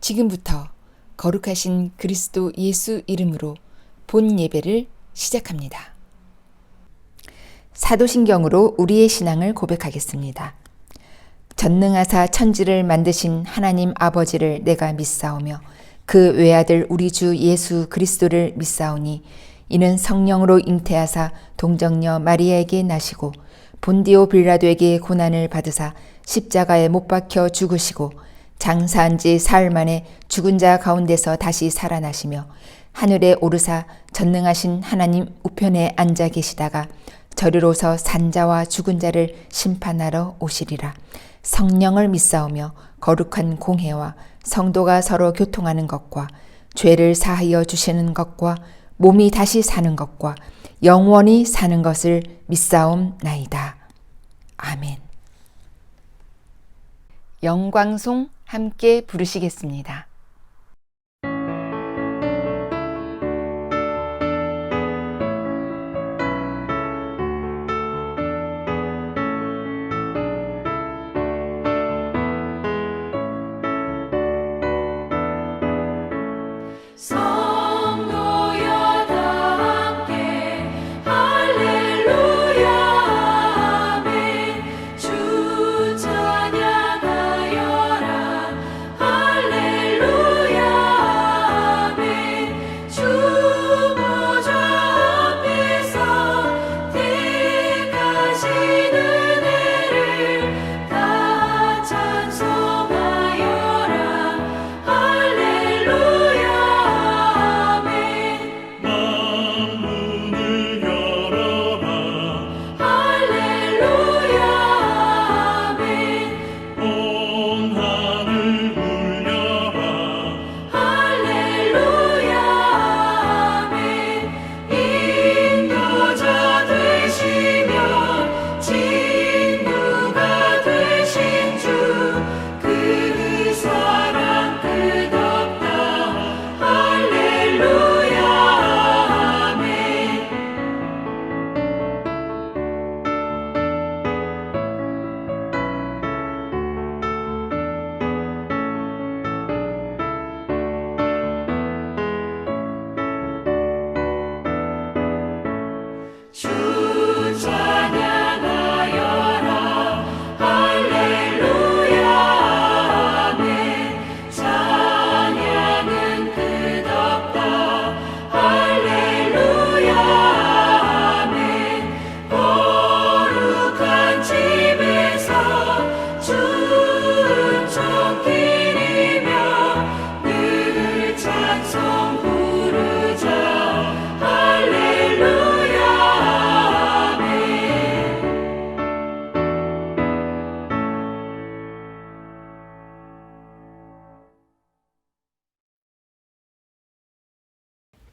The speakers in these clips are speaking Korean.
지금부터 거룩하신 그리스도 예수 이름으로 본 예배를 시작합니다. 사도신경으로 우리의 신앙을 고백하겠습니다. 전능하사 천지를 만드신 하나님 아버지를 내가 믿사오며 그 외아들 우리 주 예수 그리스도를 믿사오니 이는 성령으로 잉태하사 동정녀 마리아에게 나시고 본디오 빌라도에게 고난을 받으사 십자가에 못 박혀 죽으시고 장사한 지 사흘 만에 죽은 자 가운데서 다시 살아나시며 하늘에 오르사 전능하신 하나님 우편에 앉아 계시다가 저리로서 산자와 죽은 자를 심판하러 오시리라. 성령을 믿사오며 거룩한 공회와 성도가 서로 교통하는 것과 죄를 사하여 주시는 것과 몸이 다시 사는 것과 영원히 사는 것을 믿사옵나이다. 아멘. 영광송 함께 부르시겠습니다.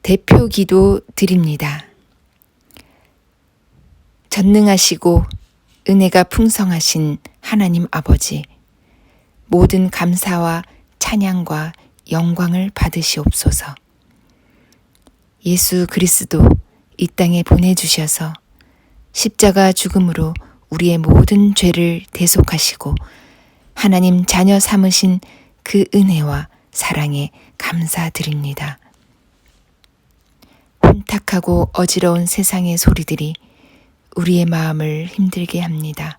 대표 기도 드립니다. 전능하시고 은혜가 풍성하신 하나님 아버지, 모든 감사와 찬양과 영광을 받으시옵소서. 예수 그리스도 이 땅에 보내주셔서 십자가 죽음으로 우리의 모든 죄를 대속하시고 하나님 자녀 삼으신 그 은혜와 사랑에 감사드립니다. 혼탁하고 어지러운 세상의 소리들이 우리의 마음을 힘들게 합니다.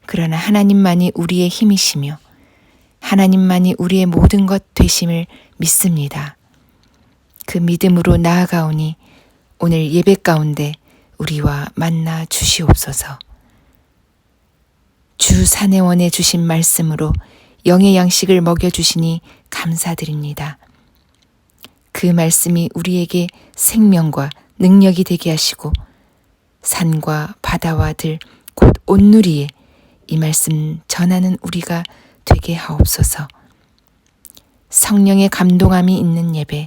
그러나 하나님만이 우리의 힘이시며 하나님만이 우리의 모든 것 되심을 믿습니다. 그 믿음으로 나아가오니 오늘 예배 가운데 우리와 만나 주시옵소서. 주 사내원에 주신 말씀으로 영의 양식을 먹여주시니 감사드립니다. 그 말씀이 우리에게 생명과 능력이 되게 하시고 산과 바다와 들 곧 온누리에 이 말씀 전하는 우리가 되게 하옵소서. 성령의 감동함이 있는 예배,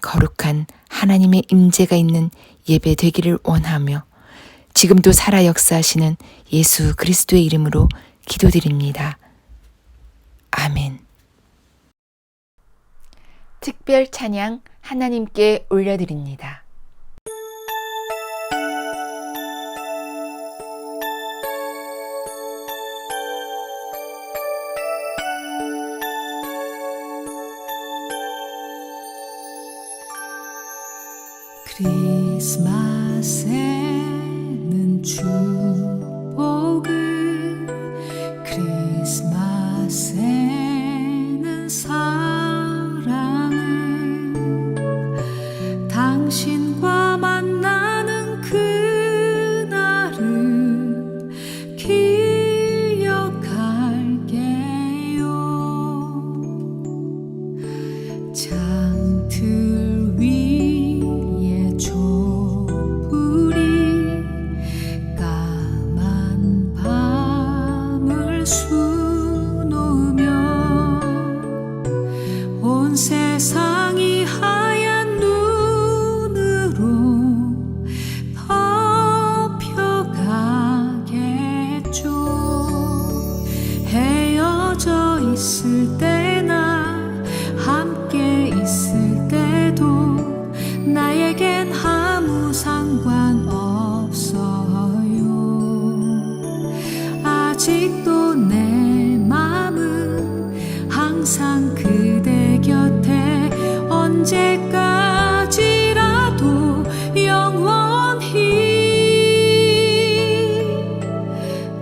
거룩한 하나님의 임재가 있는 예배 되기를 원하며 지금도 살아 역사하시는 예수 그리스도의 이름으로 기도드립니다. 아멘. 특별 찬양 하나님께 올려드립니다. 크리스마스에는 축복을, 크리스마스에는 사랑을, 당신과 만나는 그날을 기억할게요. 장틀 위에 촛불이 까만 밤을 수놓으며 온 세상이 하얀 눈으로 덮여가겠죠. 헤어져 있을 때나 함께 있을 때도 나에겐 아무 상관없어요. 아직도 내 맘은 항상 그대 곁에 언제까지라도 영원히.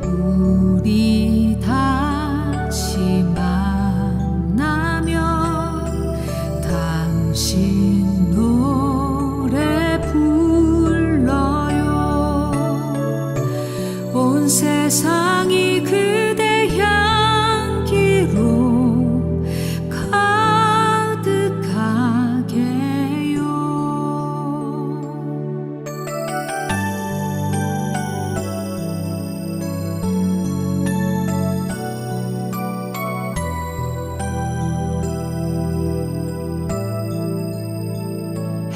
우리 다시 만나면 당신 노래 불러요. 온 세상이 그대 향기로 가득하게요.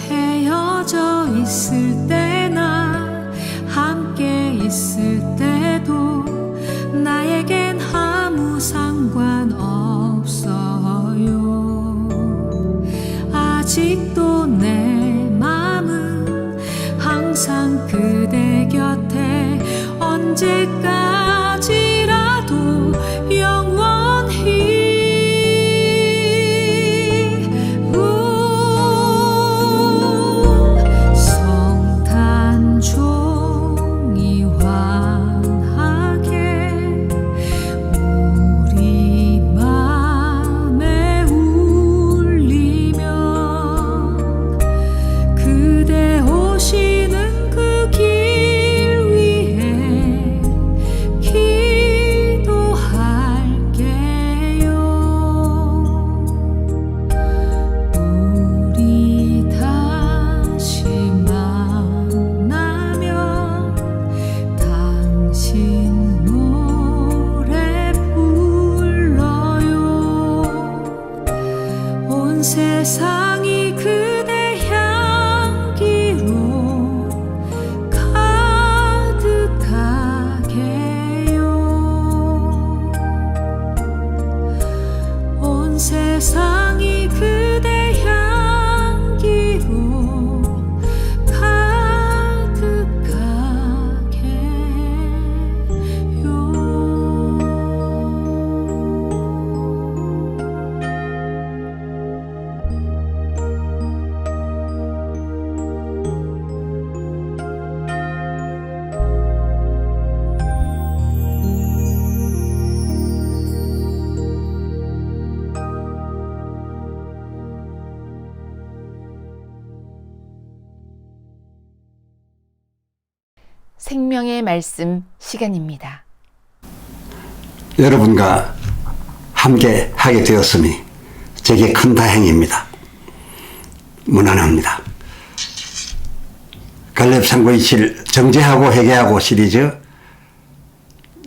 헤어져 있을 때나 함께 있을 때도 나에겐 아무 상관없어요. 아직도 내 맘은 항상 그대 곁에 언제까지라도 영원히. 성탄 종이 환하게 우리 맘에 울리면 그대 오시는 그 길 위에 기도할게요. 우리 다시 만나면 당신 노래 불러요. 온 세상이 그대 향기로 가득하게요. 온 세상이 그대 향기로 생명의 말씀 시간입니다. 여러분과 함께 하게 되었으니 제게 큰 다행입니다. 무난합니다. 갈렙 상고이실 정죄하고 회개하고 시리즈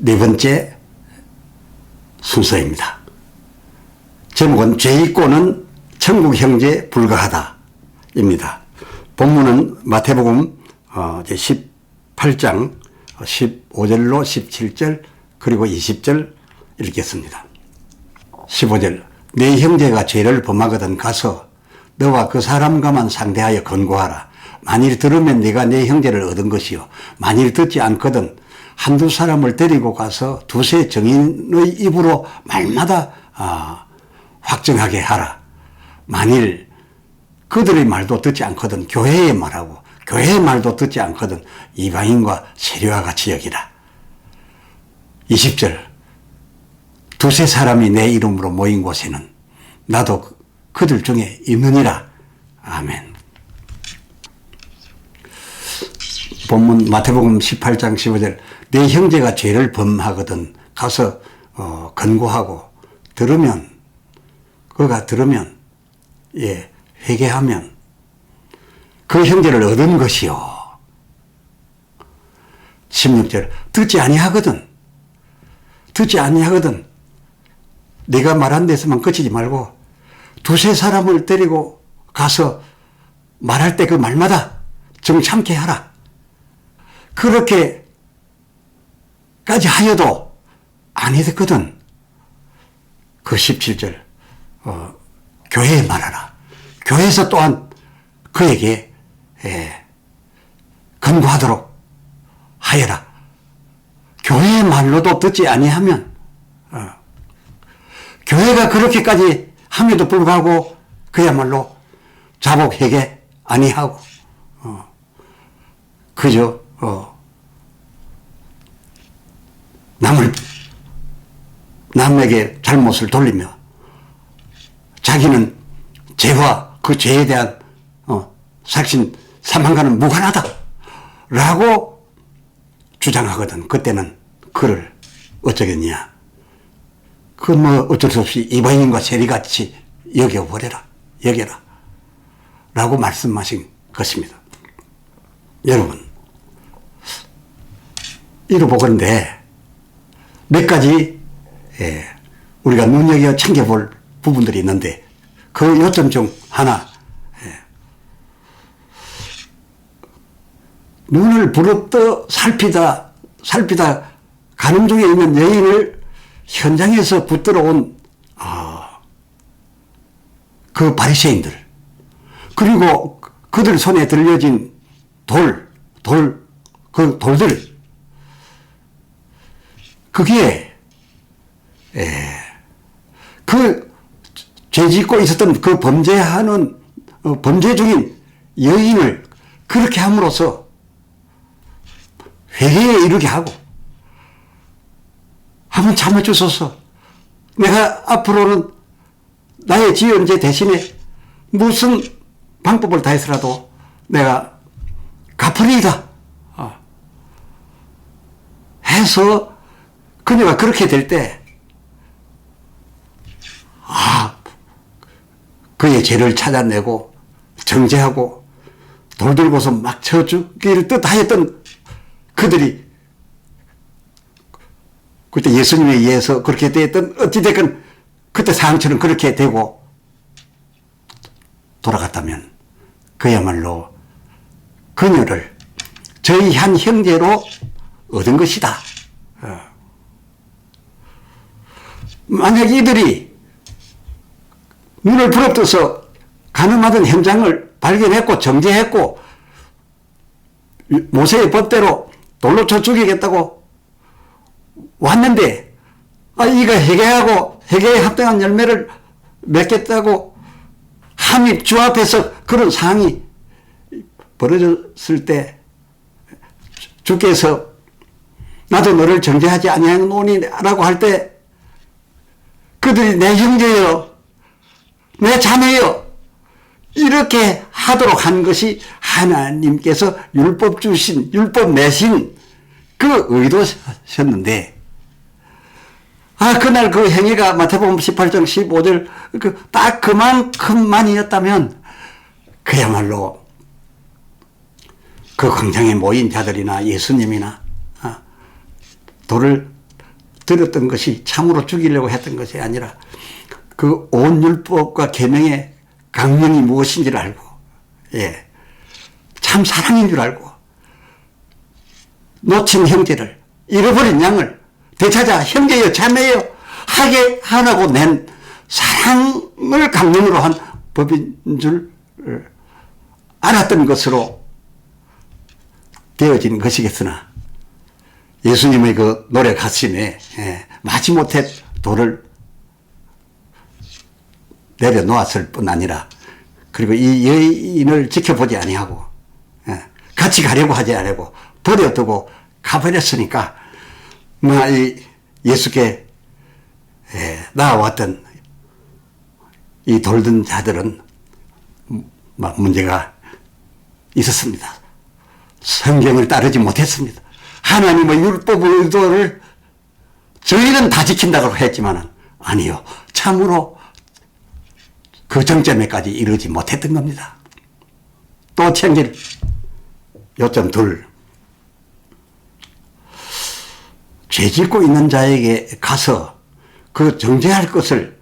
네 번째 순서입니다. 제목은 죄 있고는 천국 형제 불가하다 입니다. 본문은 마태복음 18장 15절로 17절 그리고 20절 읽겠습니다. 15절 네 형제가 죄를 범하거든 가서 너와 그 사람과만 상대하여 권고하라. 만일 들으면 네가 네 형제를 얻은 것이요 만일 듣지 않거든 한두 사람을 데리고 가서 두세 정인의 입으로 말마다 확정하게 하라. 만일 그들의 말도 듣지 않거든 교회에 말하고 교회의 말도 듣지 않거든 이방인과 세리와 같이 여기라. 20절 두세 사람이 내 이름으로 모인 곳에는 나도 그들 중에 있느니라. 아멘. 본문 마태복음 18장 15절 내 형제가 죄를 범하거든 가서 권고하고 그가 들으면 회개하면 그 형제를 얻은 것이요. 16절 듣지 아니하거든 네가 말한 데서만 그치지 말고 두세 사람을 데리고 가서 말할 때 그 말마다 정참케 하라. 그렇게까지 하여도 안 듣거든. 그 17절 교회에 말하라. 교회에서 또한 그에게 권고하도록 하여라. 교회의 말로도 듣지 아니하면 교회가 그렇게까지 함에도 불구하고 그야말로 자복 회개 아니하고 그저 남에게 잘못을 돌리며 자기는 죄와 그 죄에 대한 삭신 사망과는 무관하다 라고 주장하거든. 그때는 그를 어쩌겠냐. 그건 뭐 어쩔 수 없이 이방인과 세리같이 여겨라 라고 말씀하신 것입니다. 여러분 이러보건데 몇 가지 우리가 눈여겨 챙겨볼 부분들이 있는데 그 요점 중 하나 눈을 부릅떠 살피다 가는 중에 있는 여인을 현장에서 붙들어 온 그 바리새인들 그리고 그들 손에 들려진 그 돌들 그게 그 죄짓고 있었던 그 범죄 중인 여인을 그렇게 함으로써 회개에 이르게 하고 한번 참아주소서. 내가 앞으로는 나의 지은 죄 대신에 무슨 방법을 다해서라도 내가 갚으리이다 해서 그녀가 그렇게 될 때 그의 죄를 찾아내고 정죄하고 돌 들고서 막 쳐 죽기를 뜻하였던 그들이 그때 예수님에 의해서 그렇게 되었던 어찌됐건 그때 상황처럼 그렇게 되고 돌아갔다면 그야말로 그녀를 저희 한 형제로 얻은 것이다. 만약 이들이 눈을 부릅떠서 가늠하던 현장을 발견했고 정죄했고 모세의 법대로 돌로 쳐 죽이겠다고 왔는데 이가 회개에 합당한 열매를 맺겠다고 함이 주 앞에서 그런 상황이 벌어졌을 때 주께서 나도 너를 정죄하지 아니하노니 라고 할 때 그들이 내 형제여 내 자매여 이렇게 하도록 한 것이 하나님께서 율법 내신 그 의도셨는데 그날 그 행위가 마태복음 18장 15절 딱 그만큼만이었다면 그야말로 그 광장에 모인 자들이나 예수님이나 돌을 들었던 것이 참으로 죽이려고 했던 것이 아니라 그 온 율법과 계명의 강령이 무엇인지를 알고 참 사랑인 줄 알고 놓친 형제를 잃어버린 양을 되찾아 형제여 자매여 하게 하라고 낸 사랑을 강령으로 한 법인 줄 알았던 것으로 되어진 것이겠으나 예수님의 그 노래 가슴에 마지못해 돌을 내려놓았을 뿐 아니라 그리고 이 여인을 지켜보지 아니하고 같이 가려고 하지 않고 버려두고 가버렸으니까 이 예수께 나와왔던 이 돌던 자들은 문제가 있었습니다. 성경을 따르지 못했습니다. 하나님의 율법의 의도를 저희는 다 지킨다고 했지만은 아니요. 참으로 그 정점에까지 이르지 못했던 겁니다. 또 챙길 요점 둘. 죄 짓고 있는 자에게 가서 그 정죄할 것을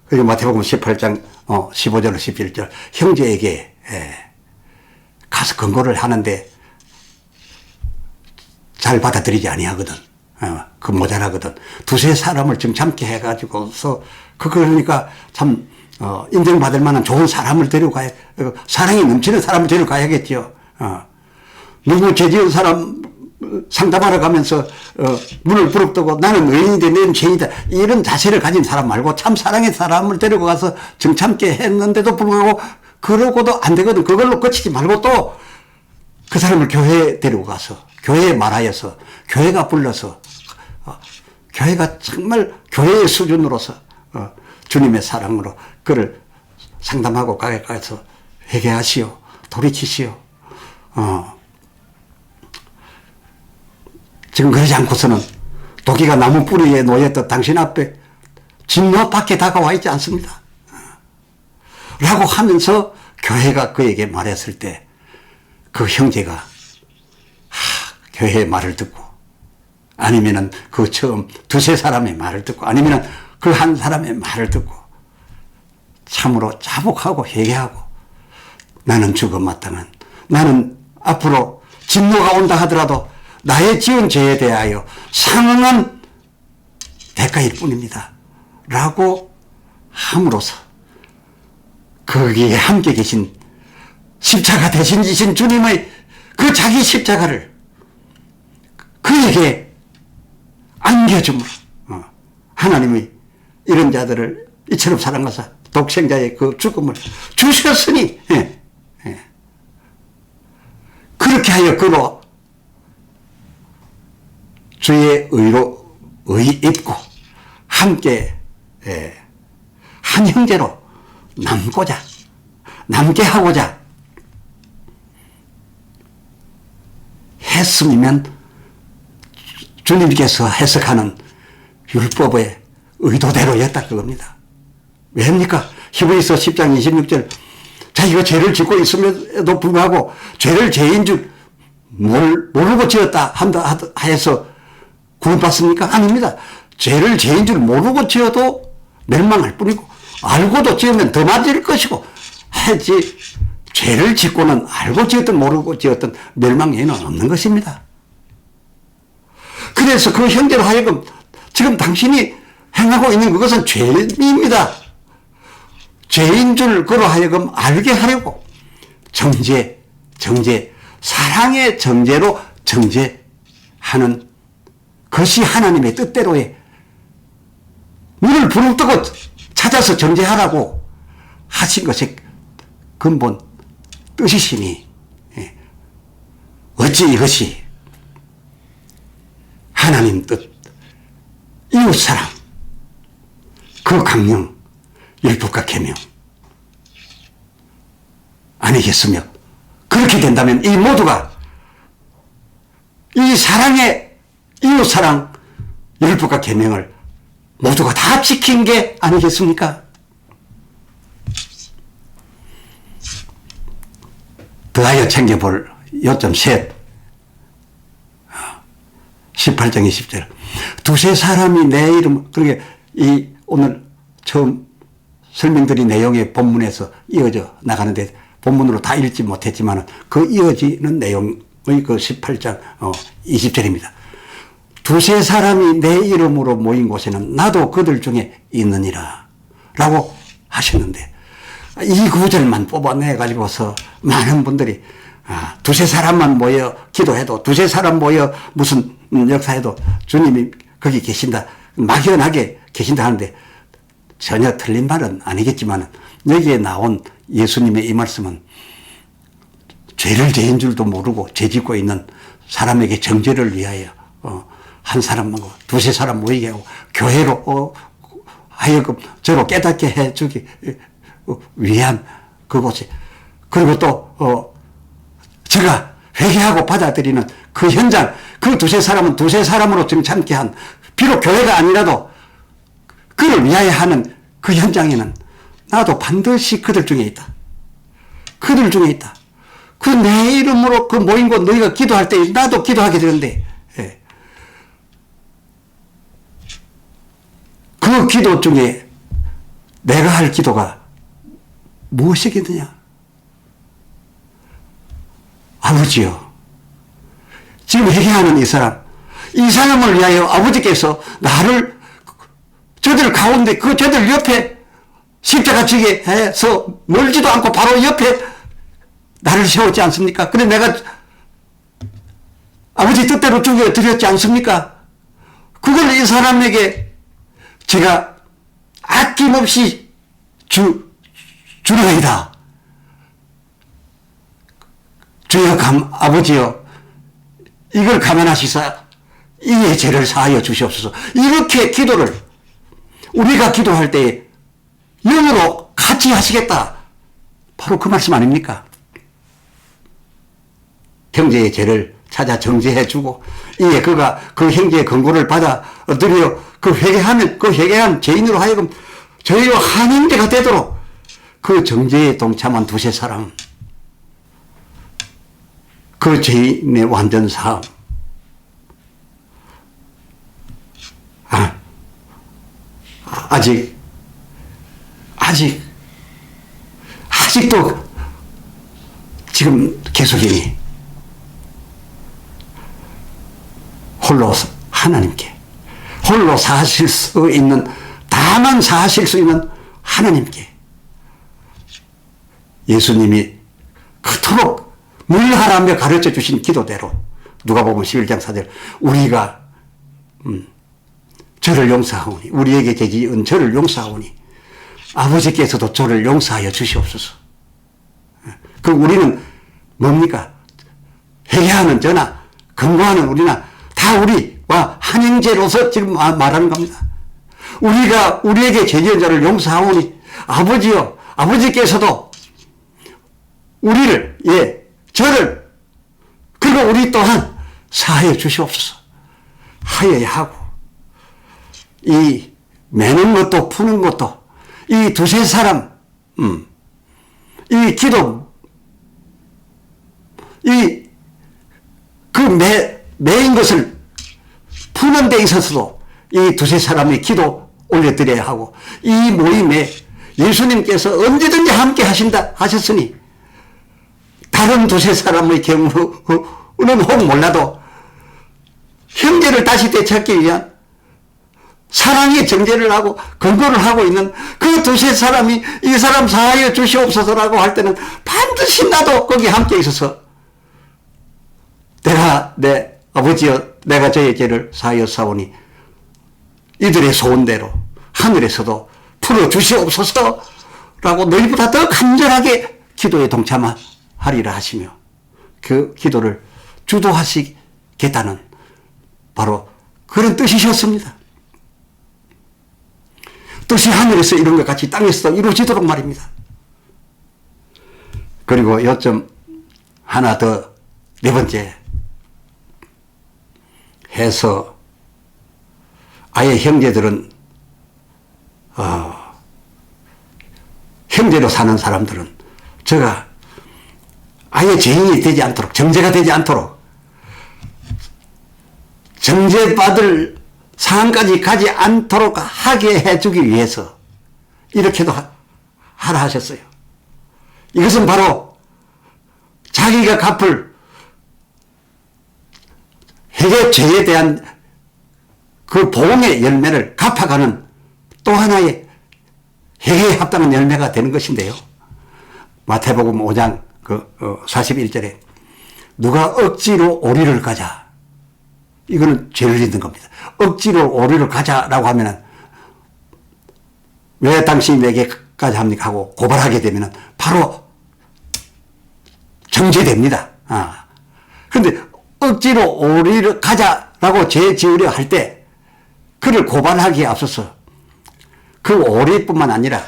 그리고 마태복음 18장 15절 17절 형제에게 가서 권고를 하는데 잘 받아들이지 아니하거든. 그 모자라거든. 두세 사람을 정참게 해가지고서 그러니까 참 인정받을 만한 좋은 사람을 데려가야 사랑이 넘치는 사람을 데려가야겠죠. 누구 죄 지은 사람 상담하러 가면서 문을 부릅뜨고 나는 의인인데 너는 죄인이다 이런 자세를 가진 사람 말고 참 사랑의 사람을 데리고 가서 정참게 했는데도 불구하고 그러고도 안 되거든. 그걸로 그치지 말고 또 그 사람을 교회에 데리고 가서 교회에 말하여서 교회가 불러서 교회가 정말 교회의 수준으로서 주님의 사랑으로 그를 상담하고 가서 회개하시오 돌이키시오. 지금 그러지 않고서는 도끼가 나무 뿌리에 놓였던 당신 앞에 진노 밖에 다가와 있지 않습니다. 라고 하면서 교회가 그에게 말했을 때 그 형제가 교회의 말을 듣고 아니면은 그 처음 두세 사람의 말을 듣고 아니면은 그 한 사람의 말을 듣고 참으로 자복하고 회개하고 나는 죽음 마땅한 나는 앞으로 진노가 온다 하더라도 나의 지은 죄에 대하여 상응한 대가일 뿐입니다. 라고 함으로써 거기에 함께 계신 십자가 대신 지신 주님의 그 자기 십자가를 그에게 안겨줌으로 하나님의 이런 자들을 이처럼 사랑하사 독생자의 그 죽음을 주셨으니 그렇게 하여 그로 주의 의로 의 입고 함께 한 형제로 남게 하고자 했음이면 주님께서 해석하는 율법의 의도대로였다 그겁니다. 왜입니까? 히브리서 10장 26절 자기가 죄를 짓고 있음에도 불구하고 죄를 죄인 줄 모르고 지었다 한다 하여서 구원받습니까? 아닙니다. 죄를 죄인 줄 모르고 지어도 멸망할 뿐이고 알고도 지으면 더 맞을 것이고 하지 죄를 짓고는 알고 지었든 모르고 지었든 멸망 외에는 없는 것입니다. 그래서 그 형제로 하여금 지금 당신이 행하고 있는 그것은 죄입니다. 죄인 줄 그로 하여금 알게 하려고 정죄, 사랑의 정죄로 정죄하는 것이 하나님의 뜻대로의 눈을 부릅뜨고 찾아서 정죄하라고 하신 것이 근본 뜻이시니 어찌 이것이 하나님 뜻, 이웃사랑, 그 강령, 율법과 계명 아니겠으며 그렇게 된다면 이 모두가 이 사랑의 이웃사랑, 율법과 계명을 모두가 다 지킨 게 아니겠습니까? 더하여 챙겨볼 요점 셋 18장 20절 두세 사람이 내 이름 그러니까 이 오늘 처음 설명드린 내용의 본문에서 이어져 나가는데 본문으로 다 읽지 못했지만 그 이어지는 내용의 그 18장 20절입니다. 두세 사람이 내 이름으로 모인 곳에는 나도 그들 중에 있느니라 라고 하셨는데 이 구절만 뽑아내 가지고서 많은 분들이 두세 사람만 모여 기도해도 두세 사람 모여 무슨 역사해도 주님이 거기 계신다 막연하게 계신다 하는데 전혀 틀린 말은 아니겠지만 여기에 나온 예수님의 이 말씀은 죄를 죄인 줄도 모르고 죄 짓고 있는 사람에게 정죄를 위하여 한 사람하고 두세 사람 모이게 하고 교회로 하여금 저로 깨닫게 해주기 위한 그곳에, 그리고 또 제가 회개하고 받아들이는 그 현장, 그 두세 사람은 두세 사람으로 정참게 한, 비록 교회가 아니라도 그를 위하여 하는 그 현장에는 나도 반드시 그들 중에 있다. 그들 중에 있다. 그 내 이름으로 그 모인 곳 너희가 기도할 때 나도 기도하게 되는데, 예. 그 기도 중에 내가 할 기도가 무엇이겠느냐? 아버지요, 지금 회개하는 이 사람을 위하여 아버지께서 나를 저들 가운데, 그 저들 옆에 십자가 지게 해서 멀지도 않고 바로 옆에 나를 세웠지 않습니까? 그래 내가 아버지 뜻대로 죽여드렸지 않습니까? 그걸 이 사람에게 제가 아낌없이 주려이다. 주여 아버지여, 이걸 감안하시사 이의 죄를 사하여 주시옵소서. 이렇게 기도를 우리가 기도할 때 영으로 같이 하시겠다. 바로 그 말씀 아닙니까? 형제의 죄를 찾아 정죄해 주고, 이에 그가 그 형제의 권고를 받아들여 그 회개한 죄인으로 하여금 저희와 한 형제가 되도록 그 정죄에 동참한 두세 사람, 그 죄인의 완전 사함, 아직도 지금 계속이니 홀로 하나님께, 홀로 사실 수 있는, 다만 사실 수 있는 하나님께 예수님이 그토록 늘 하라며 가르쳐 주신 기도대로 누가복음 11장 4절, 우리가 저를 용서하오니, 우리에게 죄지은 저를 용서하오니 아버지께서도 저를 용서하여 주시옵소서. 그 우리는 뭡니까? 회개하는 저나 근거하는 우리나 다 우리와 한 형제로서 지금 말하는 겁니다. 우리가 우리에게 죄지은 자를 용서하오니 아버지여, 아버지께서도 우리를, 저를, 그리고 우리 또한 사하여 주시옵소서 하여야 하고, 이 매는 것도 푸는 것도 이 두세 사람, 이 기도, 매인 것을 푸는 데 있어서도 이 두세 사람의 기도 올려드려야 하고, 이 모임에 예수님께서 언제든지 함께 하셨으니 다른 두세 사람의 경우는 혹 몰라도 형제를 다시 되찾기 위한 사랑의 정죄를 하고 근거를 하고 있는 그 두세 사람이 이 사람 사하여 주시옵소서라고 할 때는 반드시 나도 거기 함께 있어서 내가 내 아버지여, 내가 저의 죄를 사하여 사오니 이들의 소원대로 하늘에서도 풀어주시옵소서라고 너희보다 더 간절하게 기도에 동참하리라 하시며, 그 기도를 주도하시겠다는 바로 그런 뜻이셨습니다. 뜻이 하늘에서 이룬 것 같이 땅에서도 이루어지도록 말입니다. 그리고 요점 하나 더, 네 번째 해서 아예 형제들은 형제로 사는 사람들은 제가 아예 죄인이 되지 않도록, 정죄가 되지 않도록, 정죄받을 상황까지 가지 않도록 하게 해주기 위해서 이렇게도 하라 하셨어요. 이것은 바로 자기가 갚을 회개 죄에 대한 그 보응의 열매를 갚아가는 또 하나의 회개에 합당한 열매가 되는 것인데요. 마태복음 5장 41절에 누가 억지로 오리를 가자, 이거는 죄를 짓는 겁니다. 억지로 오리를 가자라고 하면은 왜 당신이 내게까지 합니까 하고 고발하게 되면은 바로 정죄됩니다. 근데 억지로 오리를 가자라고 죄 지으려 할 때 그를 고발하기에 앞서서 그 오리뿐만 아니라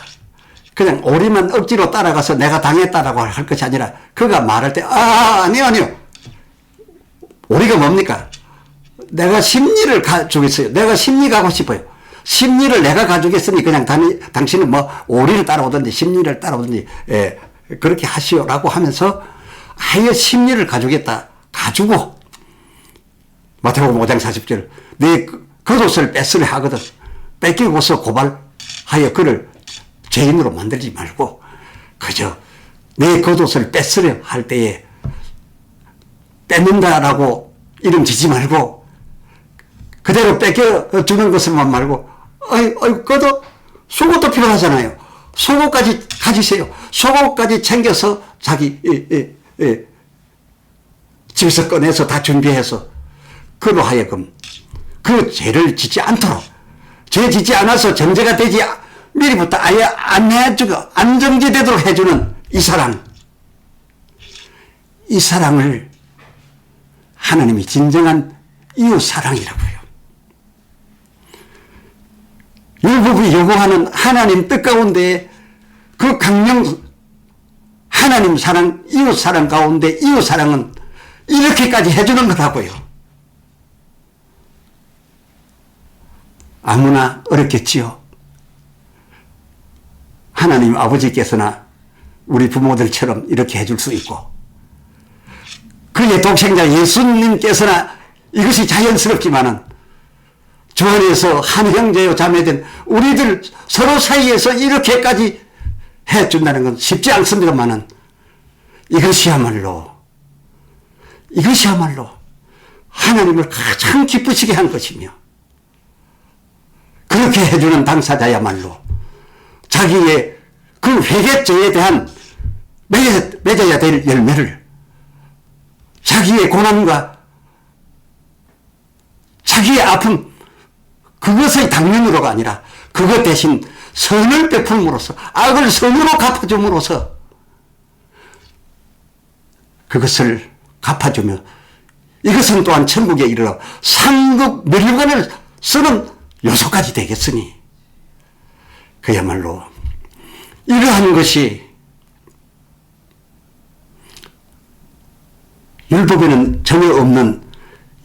그냥 오리만 억지로 따라가서 내가 당했다라고 할 것이 아니라 그가 말할 때 아니요. 오리가 뭡니까? 내가 심리를 가지겠어요. 내가 심리 가고 싶어요. 심리를 내가 가지겠으니 그냥 당신은 뭐 오리를 따라오든지 심리를 따라오든지 그렇게 하시오라고 하면서 아예 심리를 가지겠다. 가지고 마태복음 5장 40절 네 겉옷을 뺏으려 하거든 뺏기고서 고발하여 그를 죄인으로 만들지 말고 그저 내 겉옷을 뺏으려 할 때에 뺏는다라고 이름 지지 말고 그대로 뺏겨주는 것을만 말고 겉옷 속옷도 필요하잖아요. 속옷까지 가지세요. 속옷까지 챙겨서 자기 집에서 꺼내서 다 준비해서 그로 하여금 그 죄를 짓지 않도록 죄 짓지 않아서 정죄가 되지 미리부터 아예 안 해주고 안 정죄되도록 해주는 이 사랑을 하나님이 진정한 이웃 사랑이라고요. 율법이 요구하는 하나님 뜻 가운데 그 강령 하나님 사랑, 이웃 사랑 가운데 이웃 사랑은 이렇게까지 해주는 거라고요. 아무나 어렵겠지요. 하나님 아버지께서나 우리 부모들처럼 이렇게 해줄 수 있고 그의 독생자 예수님께서나 이것이 자연스럽지만은 주 안에서 한 형제요 자매된 우리들 서로 사이에서 이렇게까지 해준다는 건 쉽지 않습니다만은 이것이야말로 하나님을 가장 기쁘시게 한 것이며 그렇게 해주는 당사자야말로 자기의 그 회개죄에 대한 맺어야 될 열매를 자기의 고난과 자기의 아픔 그것의 당면으로가 아니라 그것 대신 선을 베풀므로써 악을 선으로 갚아줌으로써 그것을 갚아주며 이것은 또한 천국에 이르러 상급 면류관을 쓰는 요소까지 되겠으니 그야말로 이러한 것이 율법에는 전혀 없는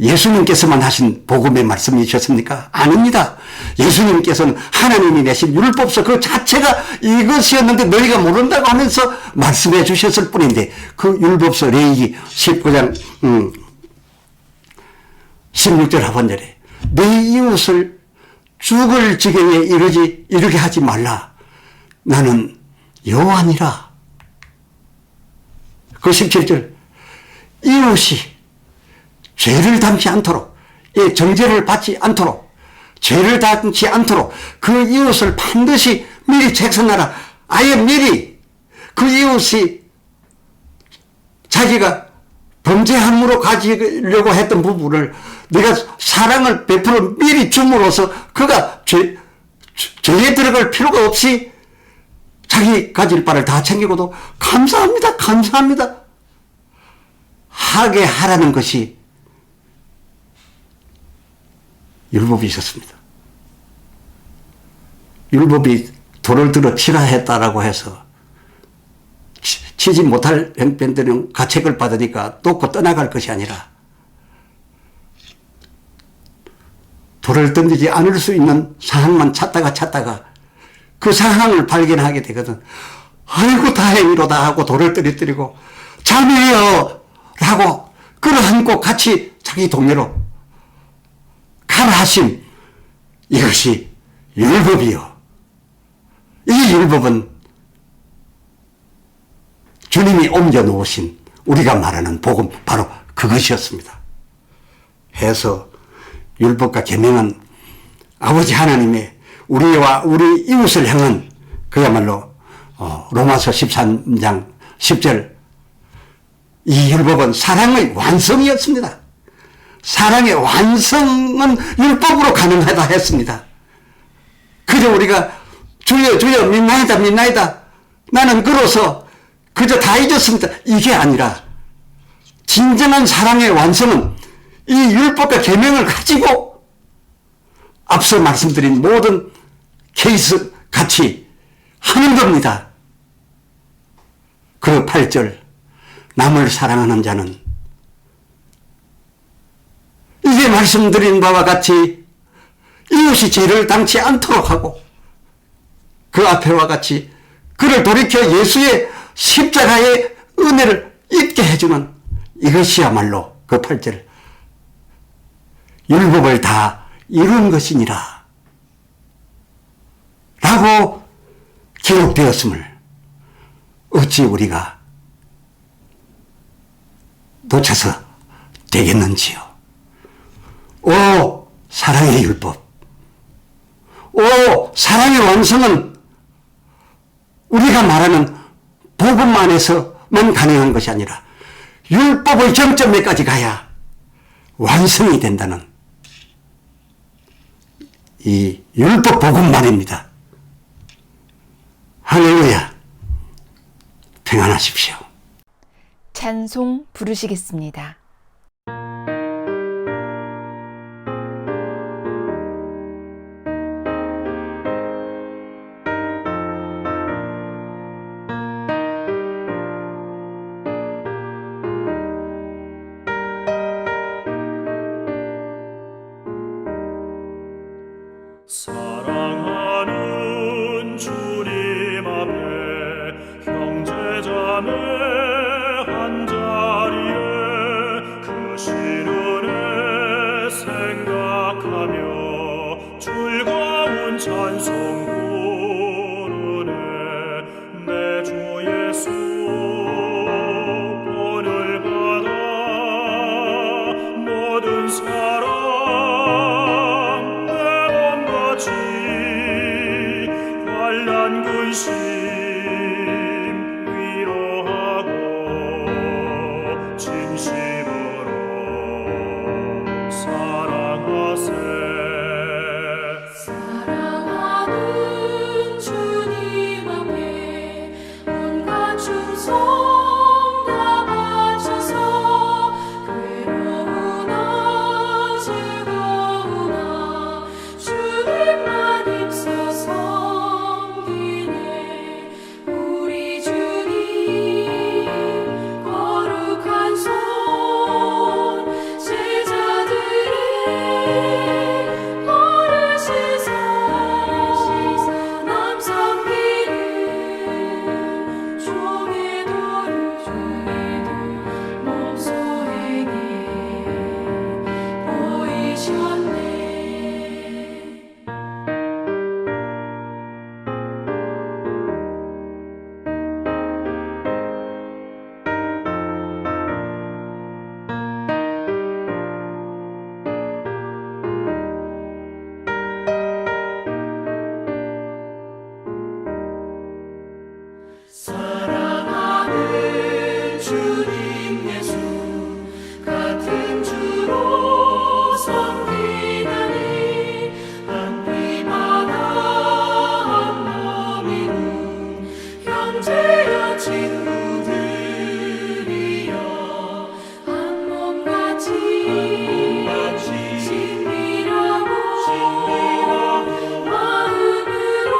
예수님께서만 하신 복음의 말씀이셨습니까? 아닙니다. 예수님께서는 하나님이 내신 율법서 그 자체가 이것이었는데 너희가 모른다고 하면서 말씀해 주셨을 뿐인데 그 율법서 레위기 19장 16절 하반절에 내 이웃을 죽을 지경에 이르게 하지 말라. 나는 여호와니라. 그 17절 이웃이 죄를 담지 않도록 정죄를 받지 않도록 죄를 담지 않도록 그 이웃을 반드시 미리 책선하라. 아예 미리 그 이웃이 자기가 범죄함으로 가지려고 했던 부분을 네가 사랑을 베풀어 미리 줌으로써 그가 죄에 들어갈 필요가 없이 자기 가질 바를 다 챙기고도 감사합니다 하게 하라는 것이 율법이 있었습니다. 율법이 돌을 들어 치라 했다라고 해서 치지 못할 형편들은 가책을 받으니까 놓고 떠나갈 것이 아니라 돌을 던지지 않을 수 있는 상황만 찾다가 그 상황을 발견하게 되거든. 아이고 다행이로다 하고 돌을 떨어뜨리고 자매여 라고 끌어안고 같이 자기 동료로 가라 하심. 이것이 율법이요. 이 율법은 주님이 옮겨놓으신 우리가 말하는 복음 바로 그것이었습니다. 해서 율법과 계명은 아버지 하나님의 우리와 우리 이웃을 향한 그야말로 로마서 13장 10절 이 율법은 사랑의 완성이었습니다. 사랑의 완성은 율법으로 가능하다 했습니다. 그저 우리가 주여 민나이다 나는 그로서 그저 다 잊었습니다. 이게 아니라 진정한 사랑의 완성은 이 율법과 계명을 가지고 앞서 말씀드린 모든 케이스 같이 하는 겁니다. 그 8절 남을 사랑하는 자는 이게 말씀드린 바와 같이 이웃이 죄를 당치 않도록 하고 그 앞에와 같이 그를 돌이켜 예수의 십자가의 은혜를 잊게 해주는 이것이야말로 그 8절 율법을 다 이룬 것이니라 라고 기록되었음을 어찌 우리가 놓쳐서 되겠는지요. 오 사랑의 율법, 오 사랑의 완성은 우리가 말하는 복음 안에서만 가능한 것이 아니라 율법의 정점에까지 가야 완성이 된다는 이 율법 복음만입니다. 할렐루야. 평안하십시오. 찬송 부르시겠습니다. 사랑하는 주님 앞에 형제자매 한자리에 그 신은혜 생각하며 즐거운 찬송 부르네. 내 주 예수 본을 받아 모든 사랑 환난 근심 위로하고 진심으로 사랑하세. 사랑하는 주님 앞에 온갖 충성 다 바쳐서 괴로우나 즐거우나 주님만 있어서 우리 주님 거룩한 손 제자들의 버르시사 남 섬기는 종의 도를 몸소에게 보이셨네. 사랑하는 주님 예수 같은 주로 섬기나니 한 피마다 한 몸이로 형제여 친구들이여 한 몸같이 친밀하고 마음으로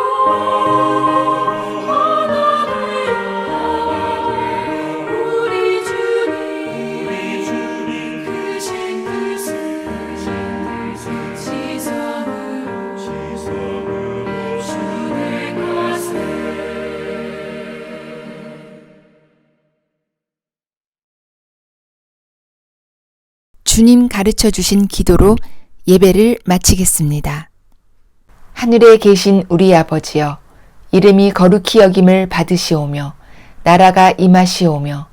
우리 주님 크신 뜻을 지성으로 준행하세. 주님 가르쳐 주신 기도로 예배를 마치겠습니다. 하늘에 계신 우리 아버지여, 이름이 거룩히 여김을 받으시오며 나라가 임하시오며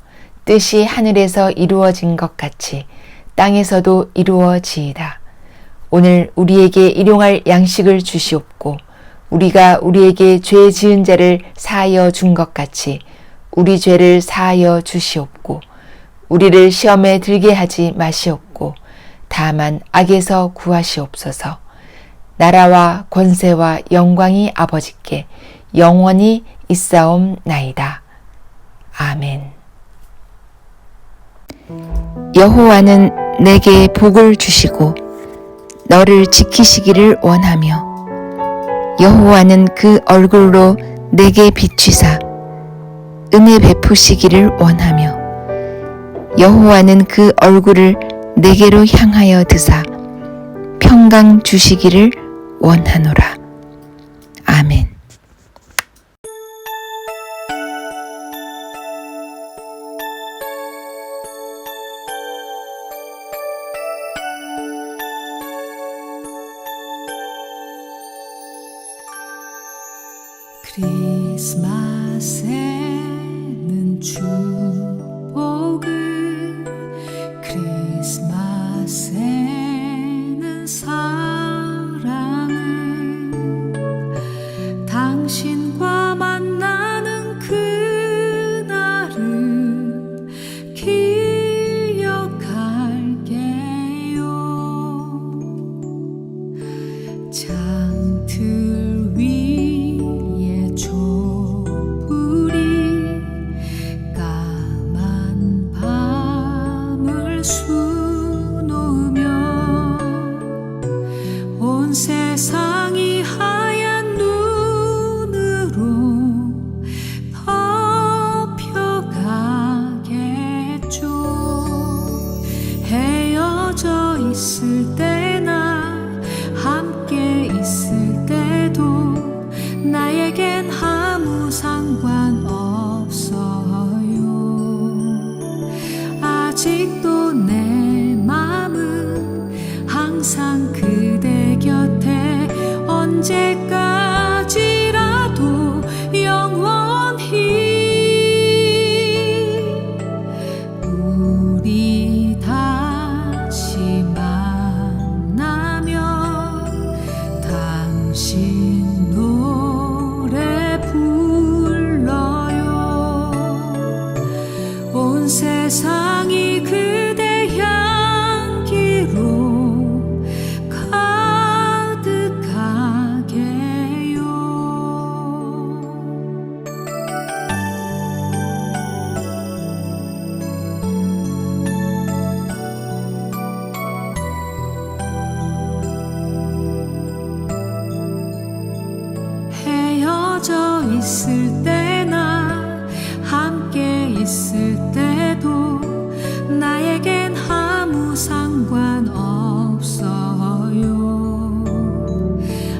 뜻이 하늘에서 이루어진 것 같이 땅에서도 이루어지이다. 오늘 우리에게 일용할 양식을 주시옵고 우리가 우리에게 죄 지은 자를 사하여 준 것 같이 우리 죄를 사하여 주시옵고 우리를 시험에 들게 하지 마시옵고 다만 악에서 구하시옵소서. 나라와 권세와 영광이 아버지께 영원히 있사옵나이다. 아멘. 여호와는 내게 복을 주시고 너를 지키시기를 원하며 여호와는 그 얼굴로 내게 비추사 은혜 베푸시기를 원하며 여호와는 그 얼굴을 내게로 향하여 드사 평강 주시기를 원하노라. 아멘. 크리스마스에는 축복을 크리스마스에는 사랑을 당신과 만나는 그날을 기억할게요. 장틀 위에 촛불이 까만 밤을 수놓으며 온 세상이 하얀 눈으로 덮여가겠죠. 헤어져 있을 때나 함께 있을 때도 나에겐 아무 상관없어요. 아직도 내 맘은 항상 그대 곁에 언제까지라도 영원히 우리 다시 만나면 당신 노래 불러요. 온 세상이 그대 향기로 가득하게요. 헤어져 있을 때나 함께 있을 때도 나에겐 아무 상관없어요.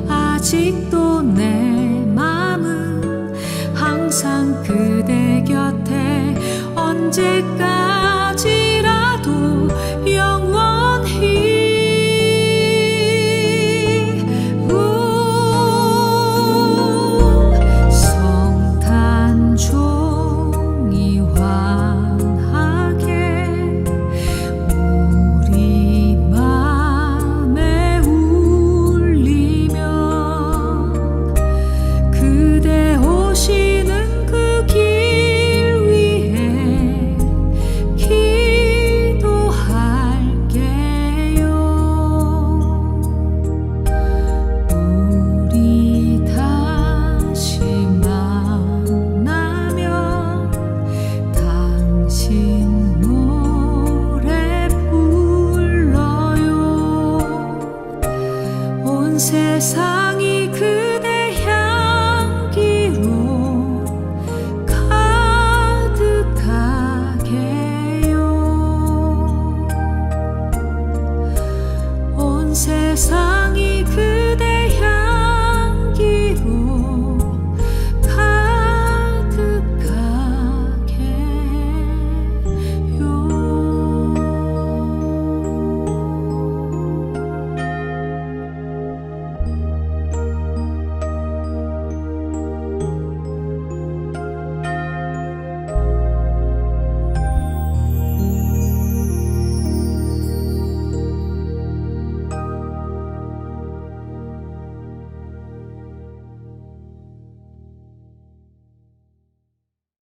아직도 내 맘은 항상 그대 곁에 언제까지라도 영원히 성탄 종이 환하게 우리 맘에 울리면 그대 오시는 그 길 위에 기도할게요. 우리 다시 만나면 당신 노래 불러요. 온 세상이 그대 향기로 가득하게요. 온 세상이